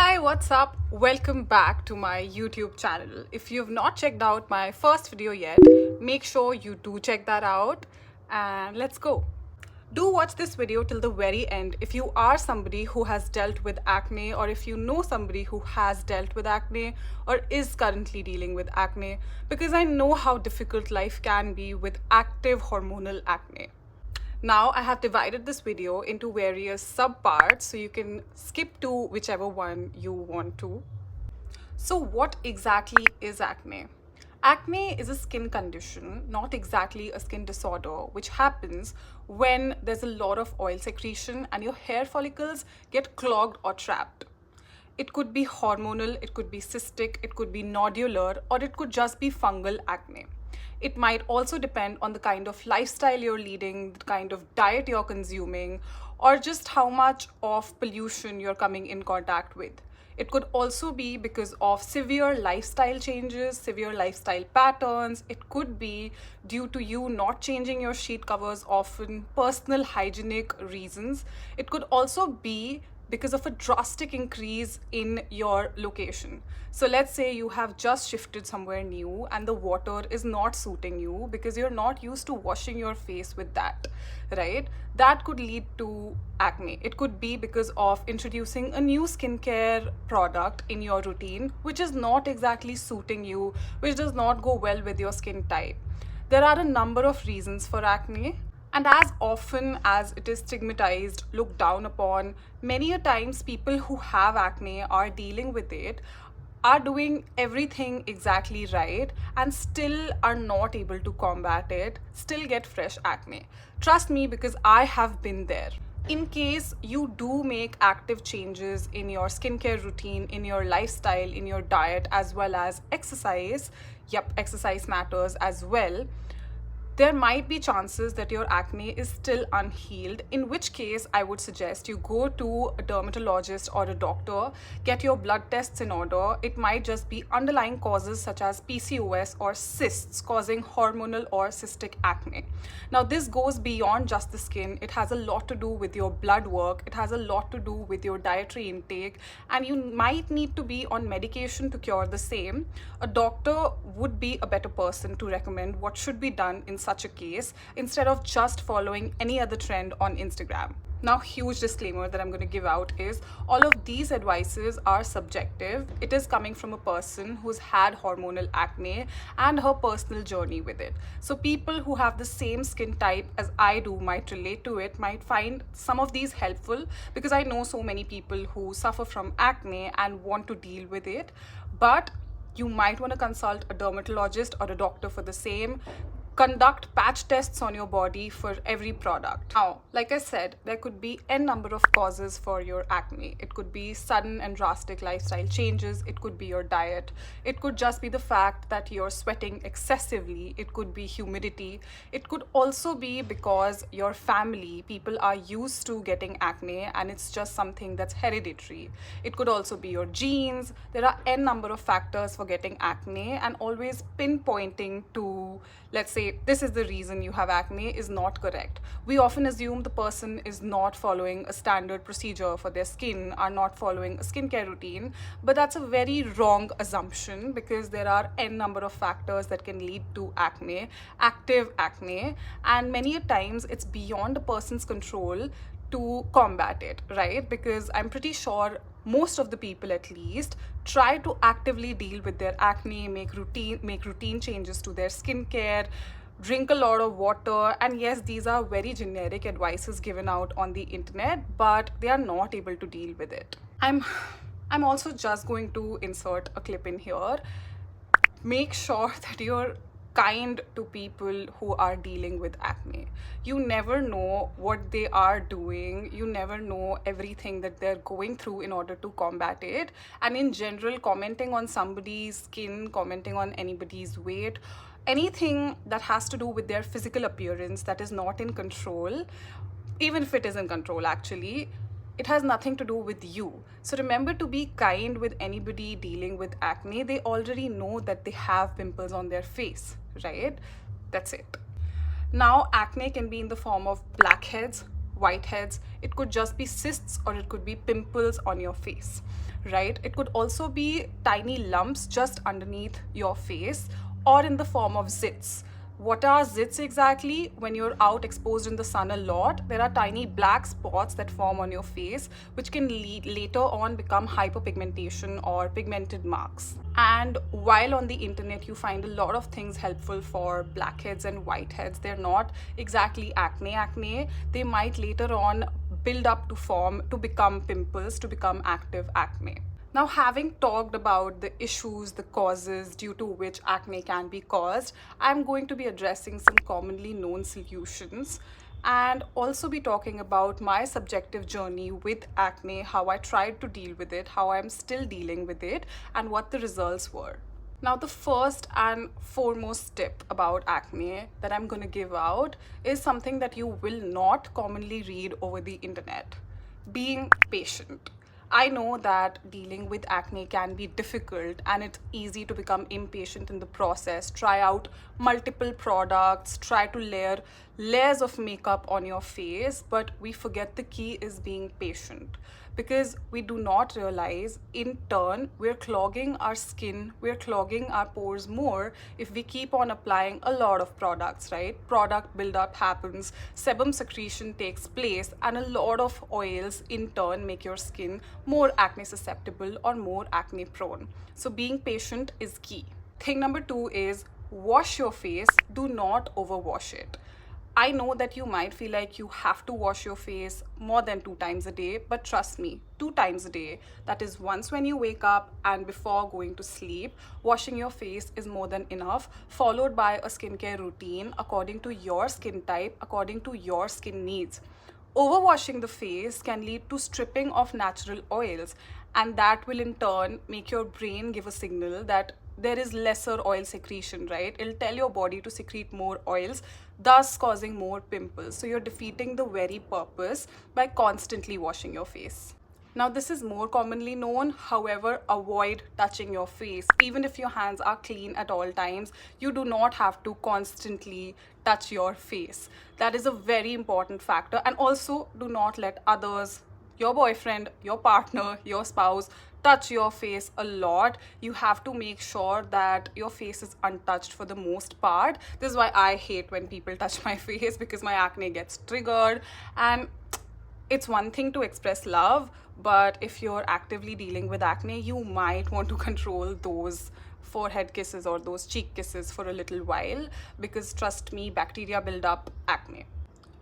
Hi, what's up? Welcome back to my YouTube channel. If you've not checked out my first video yet, make sure you do check that out and let's go. Do watch this video till the very end if you are somebody who has dealt with acne, or if you know somebody who has dealt with acne or is currently dealing with acne, because I know how difficult life can be with active hormonal acne. Now I have divided this video into various subparts so you can skip to whichever one you want to. So what exactly is acne? Acne is a skin condition, not exactly a skin disorder, which happens when there's a lot of oil secretion and your hair follicles get clogged or trapped. It could be hormonal, it could be cystic, it could be nodular, or it could just be fungal acne. It might also depend on the kind of lifestyle you're leading, the kind of diet you're consuming, or just how much of pollution you're coming in contact with. It could also be because of severe lifestyle changes, severe lifestyle patterns. It could be due to you not changing your sheet covers often, personal hygienic reasons. It could also be because of a drastic increase in your location. So let's say you have just shifted somewhere new and the water is not suiting you because you're not used to washing your face with that, right? That could lead to acne. It could be because of introducing a new skincare product in your routine, which is not exactly suiting you, which does not go well with your skin type. There are a number of reasons for acne. And as often as it is stigmatized, looked down upon, many a times people who have acne are dealing with it, are doing everything exactly right, and still are not able to combat it, still get fresh acne. Trust me, because I have been there. In case you do make active changes in your skincare routine, in your lifestyle, in your diet, as well as exercise, exercise matters as well, there might be chances that your acne is still unhealed, in which case I would suggest you go to a dermatologist or a doctor, get your blood tests in order. It might just be underlying causes such as PCOS or cysts causing hormonal or cystic acne. Now, this goes beyond just the skin. It has a lot to do with your blood work, it has a lot to do with your dietary intake, and you might need to be on medication to cure the same. A doctor would be a better person to recommend what should be done in such a case instead of just following any other trend on Instagram. Now, huge disclaimer that I'm going to give out is all of these advices are subjective. It is coming from a person who's had hormonal acne and her personal journey with it. So people who have the same skin type as I do might relate to it, might find some of these helpful, because I know so many people who suffer from acne and want to deal with it. But you might want to consult a dermatologist or a doctor for the same. Conduct patch tests on your body for every product. Now, like I said, there could be n number of causes for your acne. It could be sudden and drastic lifestyle changes. It could be your diet. It could just be the fact that you're sweating excessively. It could be humidity. It could also be because your family, people are used to getting acne and it's just something that's hereditary. It could also be your genes. There are n number of factors for getting acne, and always pinpointing to, let's say, this is the reason you have acne is not correct. We often assume the person is not following a standard procedure for their skin, are not following a skincare routine, but that's a very wrong assumption, because there are n number of factors that can lead to acne, active acne, and many a times it's beyond a person's control to combat it, right? Because I'm pretty sure most of the people, at least, try to actively deal with their acne, make routine changes to their skincare, drink a lot of water. And yes, these are very generic advices given out on the internet, but they are not able to deal with it. I'm also just going to insert a clip in here. Make sure that you're kind to people who are dealing with acne. You never know what they are doing. You never know everything that they're going through in order to combat it. And in general, commenting on somebody's skin, commenting on anybody's weight, anything that has to do with their physical appearance that is not in control, even if it is in control actually, it has nothing to do with you. So remember to be kind with anybody dealing with acne. They already know that they have pimples on their face, right? That's it. Now, acne can be in the form of blackheads, whiteheads, it could just be cysts, or it could be pimples on your face, right? It could also be tiny lumps just underneath your face or in the form of zits. What are zits exactly? When you're out exposed in the sun a lot, there are tiny black spots that form on your face, which can later on become hyperpigmentation or pigmented marks. And while on the internet you find a lot of things helpful for blackheads and whiteheads, they're not exactly acne. They might later on build up to become pimples, to become active acne. Now, having talked about the issues, the causes due to which acne can be caused, I'm going to be addressing some commonly known solutions and also be talking about my subjective journey with acne, how I tried to deal with it, how I'm still dealing with it, and what the results were. Now, the first and foremost tip about acne that I'm going to give out is something that you will not commonly read over the internet: being patient. I know that dealing with acne can be difficult and it's easy to become impatient in the process. Try out multiple products, try to layer layers of makeup on your face, but we forget the key is being patient, because we do not realize in turn we're clogging our skin, we're clogging our pores more if we keep on applying a lot of products, right? Product buildup happens, sebum secretion takes place, and a lot of oils in turn make your skin more acne susceptible or more acne prone. So being patient is key. Thing number 2 is wash your face, do not overwash it. I know that you might feel like you have to wash your face more than 2 times a day, but trust me, 2 times a day, that is once when you wake up and before going to sleep, washing your face is more than enough, followed by a skincare routine according to your skin type, according to your skin needs. Overwashing the face can lead to stripping of natural oils, and that will in turn make your brain give a signal that there is lesser oil secretion, right? It'll tell your body to secrete more oils, thus causing more pimples. So you're defeating the very purpose by constantly washing your face. Now, this is more commonly known, however, avoid touching your face. Even if your hands are clean at all times, you do not have to constantly touch your face. That is a very important factor. And also, do not let others, your boyfriend, your partner, your spouse, touch your face a lot. You have to make sure that your face is untouched for the most part. This is why I hate when people touch my face, because my acne gets triggered. And it's one thing to express love, but if you're actively dealing with acne, you might want to control those forehead kisses or those cheek kisses for a little while, because trust me, bacteria build up acne.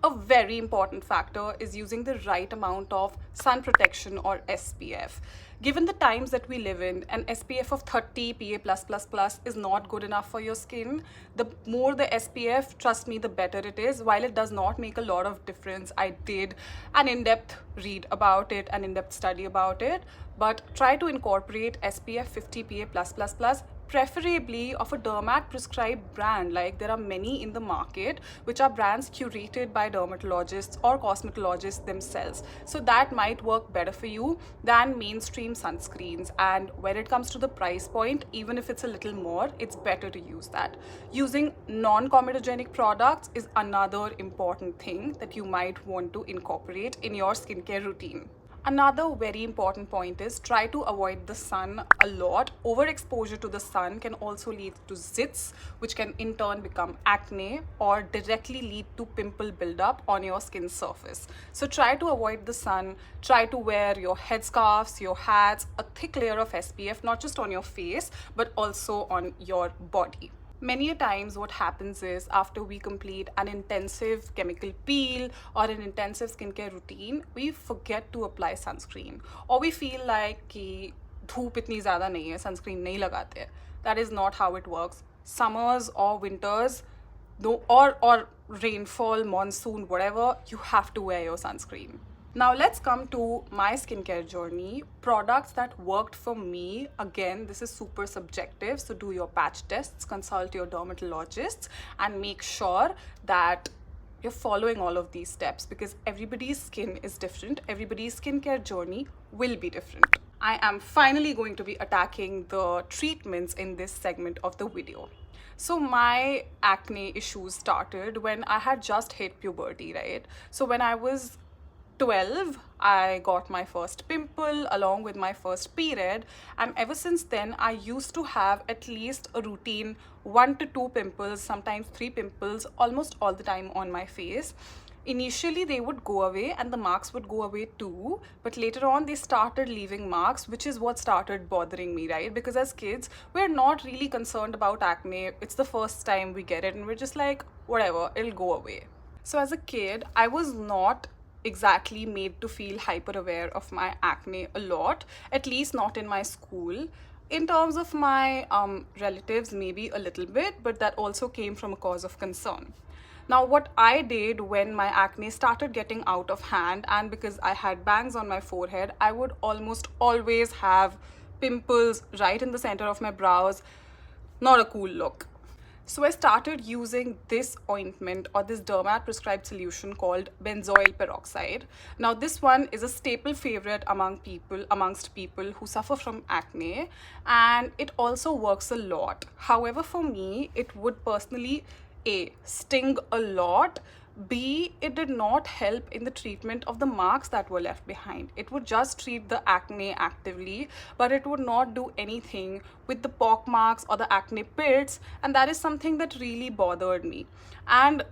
A very important factor is using the right amount of sun protection or SPF. Given the times that we live in, an SPF of 30 PA+++ is not good enough for your skin. The more the SPF, trust me, the better it is. While it does not make a lot of difference, I did an in-depth read about it, an in-depth study about it, but try to incorporate SPF 50 PA+++, preferably of a dermat prescribed brand. Like, there are many in the market which are brands curated by dermatologists or cosmetologists themselves, so that might work better for you than mainstream sunscreens. And when it comes to the price point, even if it's a little more, it's better to use that. Using non-comedogenic products is another important thing that you might want to incorporate in your skincare routine. Another very important point is try to avoid the sun a lot. Overexposure to the sun can also lead to zits, which can in turn become acne or directly lead to pimple buildup on your skin surface. So try to avoid the sun, try to wear your headscarves, your hats, a thick layer of SPF, not just on your face, but also on your body. Many a times what happens is, after we complete an intensive chemical peel or an intensive skincare routine, we forget to apply sunscreen, or we feel like कि धूप इतनी ज़्यादा नहीं है, sunscreen नहीं लगाते हैं. That is not how it works. Summers or winters, or rainfall, monsoon, whatever, you have to wear your sunscreen. Now let's come to my skincare journey. Products that worked for me. Again, this is super subjective, so do your patch tests, consult your dermatologists, and make sure that you're following all of these steps, because everybody's skin is different. Everybody's skincare journey will be different. I am finally going to be attacking the treatments in this segment of the video. So my acne issues started when I had just hit puberty, right? So when I was 12, I got my first pimple along with my first period, and ever since then I used to have at least a routine 1 to 2 pimples, sometimes 3 pimples, almost all the time on my face. Initially they would go away and the marks would go away too, but later on they started leaving marks, which is what started bothering me, right? Because as kids we're not really concerned about acne. It's the first time we get it and we're just like, whatever, it'll go away. So as a kid, I was not exactly made to feel hyper aware of my acne a lot, at least not in my school. In terms of my relatives, maybe a little bit, but that also came from a cause of concern. Now, what I did when my acne started getting out of hand, and because I had bangs on my forehead, I would almost always have pimples right in the center of my brows. Not a cool look. So I started using this ointment or this dermat prescribed solution called benzoyl peroxide. Now this one is a staple favorite amongst people who suffer from acne, and it also works a lot. However, for me, it would personally A, sting a lot. B, it did not help in the treatment of the marks that were left behind. It would just treat the acne actively, but it would not do anything with the pock marks or the acne pits, and that is something that really bothered me. And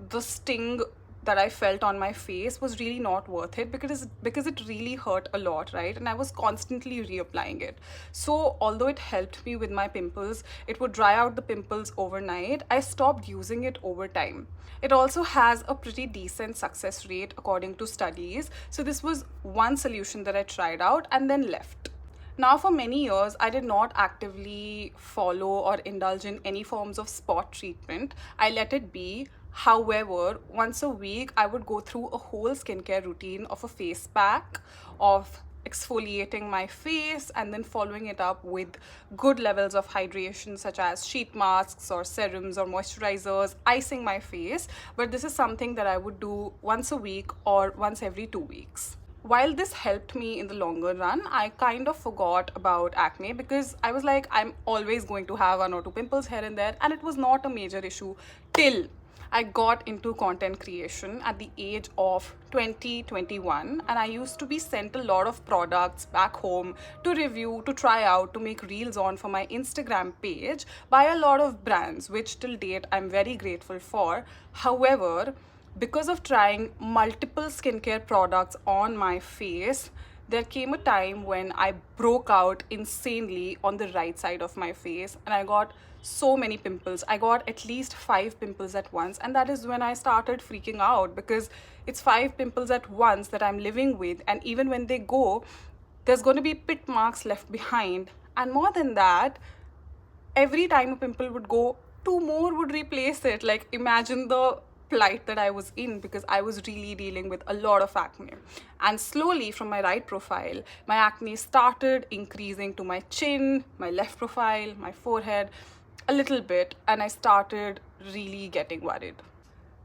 the sting that I felt on my face was really not worth it because it really hurt a lot, right? And I was constantly reapplying it. So although it helped me with my pimples, it would dry out the pimples overnight, I stopped using it over time. It also has a pretty decent success rate according to studies. So this was one solution that I tried out and then left. Now, for many years, I did not actively follow or indulge in any forms of spot treatment. I let it be. However, once a week, I would go through a whole skincare routine of a face pack, of exfoliating my face, and then following it up with good levels of hydration, such as sheet masks or serums or moisturizers, icing my face. But this is something that I would do once a week or once every 2 weeks. While this helped me in the longer run, I kind of forgot about acne because I was like, I'm always going to have 1 or 2 pimples here and there, and it was not a major issue till I got into content creation at the age of 2021, and I used to be sent a lot of products back home to review, to try out, to make reels on for my Instagram page by a lot of brands, which till date I'm very grateful for. However, because of trying multiple skincare products on my face, there came a time when I broke out insanely on the right side of my face and I got so many pimples. I got at least 5 pimples at once, and that is when I started freaking out because it's 5 pimples at once that I'm living with, and even when they go, there's going to be pit marks left behind. And more than that, every time a pimple would go, 2 more would replace it. Like, imagine the plight that I was in because I was really dealing with a lot of acne. And slowly from my right profile, my acne started increasing to my chin, my left profile, my forehead, a little bit, and I started really getting worried.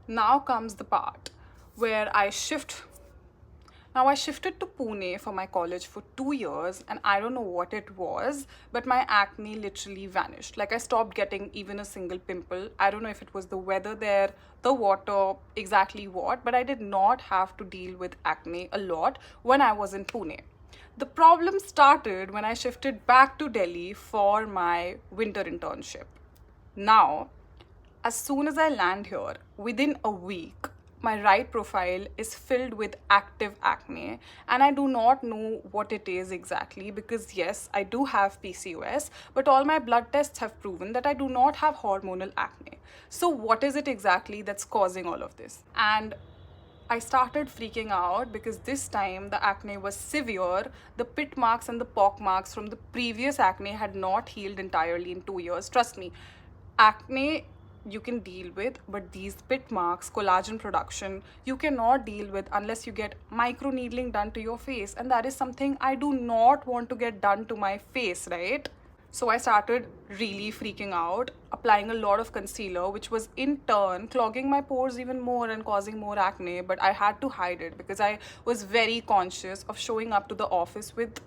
Now comes the part where I shifted to Pune for my college for 2 years, and I don't know what it was, but my acne literally vanished. Like, I stopped getting even a single pimple. I don't know if it was the weather there, the water, exactly what, but I did not have to deal with acne a lot when I was in Pune. The problem started when I shifted back to Delhi for my winter internship. Now, as soon as I land here, within a week, my right profile is filled with active acne, and I do not know what it is exactly because yes, I do have PCOS, but all my blood tests have proven that I do not have hormonal acne. So what is it exactly that's causing all of this? And I started freaking out because this time the acne was severe. The pit marks and the pock marks from the previous acne had not healed entirely in 2 years. Trust me, acne you can deal with, but these pit marks, collagen production, you cannot deal with unless you get micro needling done to your face, and that is something I do not want to get done to my face, right? So I started really freaking out, applying a lot of concealer, which was in turn clogging my pores even more and causing more acne, but I had to hide it because I was very conscious of showing up to the office with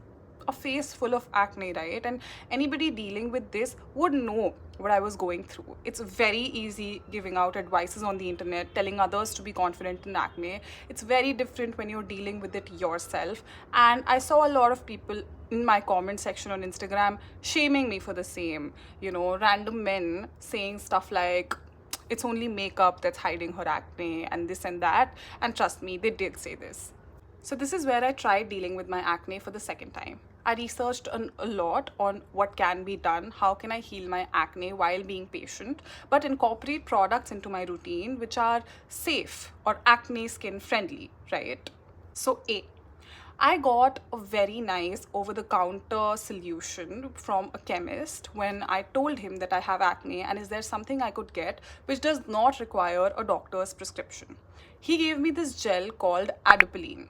a face full of acne, right? And anybody dealing with this would know what I was going through. It's very easy giving out advices on the internet, telling others to be confident in acne. It's very different when you're dealing with it yourself. And I saw a lot of people in my comment section on Instagram shaming me for the same. You know, random men saying stuff like, it's only makeup that's hiding her acne and this and that. And trust me, they did say this. So this is where I tried dealing with my acne for the second time. I researched a lot on what can be done, how can I heal my acne while being patient, but incorporate products into my routine which are safe or acne skin friendly, right? So I got a very nice over-the-counter solution from a chemist when I told him that I have acne and is there something I could get which does not require a doctor's prescription. He gave me this gel called Adapalene.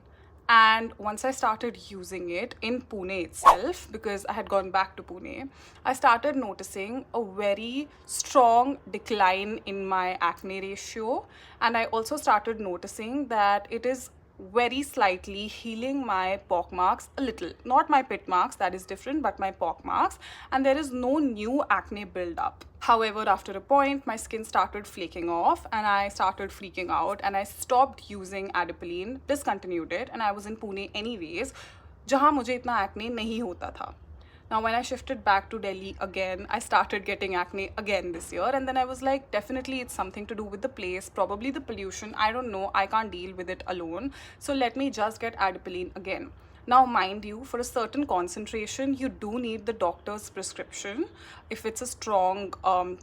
And once I started using it in Pune itself, because I had gone back to Pune, I started noticing a very strong decline in my acne ratio. And I also started noticing that it is very slightly healing my pockmarks a little. Not my pit marks, that is different, but my pockmarks. And there is no new acne buildup. However, after a point, my skin started flaking off and I started freaking out and I stopped using Adapalene, discontinued it, and I was in Pune anyways, जहाँ मुझे इतना acne नहीं होता था. Now, when I shifted back to Delhi again, I started getting acne again this year. And then I was like, definitely it's something to do with the place, probably the pollution. I don't know. I can't deal with it alone. So let me just get Adapalene again. Now, mind you, for a certain concentration, you do need the doctor's prescription if it's a strong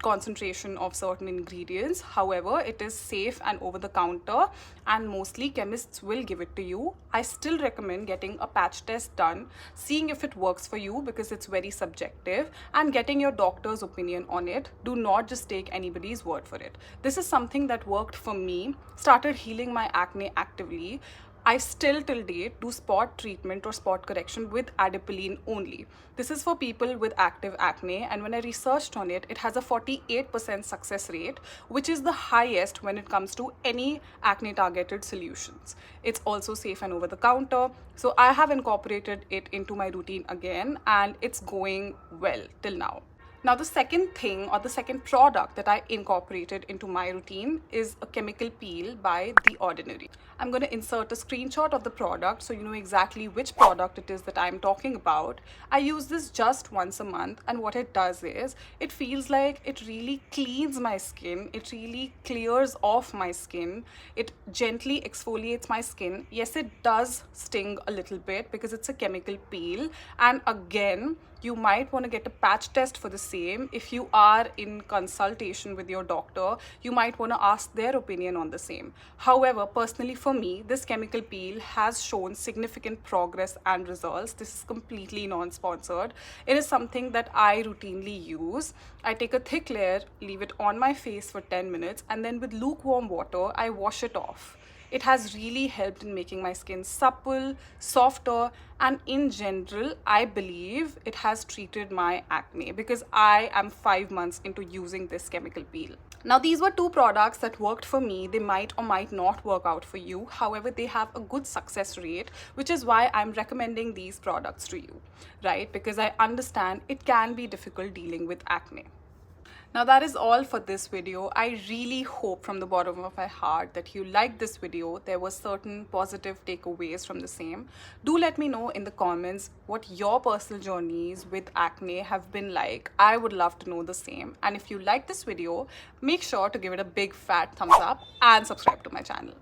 concentration of certain ingredients. However, it is safe and over the counter, and mostly chemists will give it to you. I still recommend getting a patch test done, seeing if it works for you because it's very subjective, and getting your doctor's opinion on it. Do not just take anybody's word for it. This is something that worked for me, started healing my acne actively. I still till date do spot treatment or spot correction with Adapalene only. This is for people with active acne, and when I researched on it, it has a 48% success rate, which is the highest when it comes to any acne targeted solutions. It's also safe and over the counter. So I have incorporated it into my routine again and it's going well till now. Now, the second thing or the second product that I incorporated into my routine is a chemical peel by The Ordinary. I'm going to insert a screenshot of the product so you know exactly which product it is that I'm talking about. I use this just once a month, and what it does is it feels like it really cleans my skin. It really clears off my skin. It gently exfoliates my skin. Yes, it does sting a little bit because it's a chemical peel, and again, you might want to get a patch test for the same. If you are in consultation with your doctor, you might want to ask their opinion on the same. However, personally for me, this chemical peel has shown significant progress and results. This is completely non-sponsored. It is something that I routinely use. I take a thick layer, leave it on my face for 10 minutes, and then with lukewarm water, I wash it off. It has really helped in making my skin supple, softer, and in general, I believe it has treated my acne because I am 5 months into using this chemical peel. Now, these were two products that worked for me. They might or might not work out for you. However, they have a good success rate, which is why I'm recommending these products to you, right? Because I understand it can be difficult dealing with acne. Now that is all for this video. I really hope from the bottom of my heart that you liked this video. There were certain positive takeaways from the same. Do let me know in the comments what your personal journeys with acne have been like. I would love to know the same. And if you like this video, make sure to give it a big fat thumbs up and subscribe to my channel.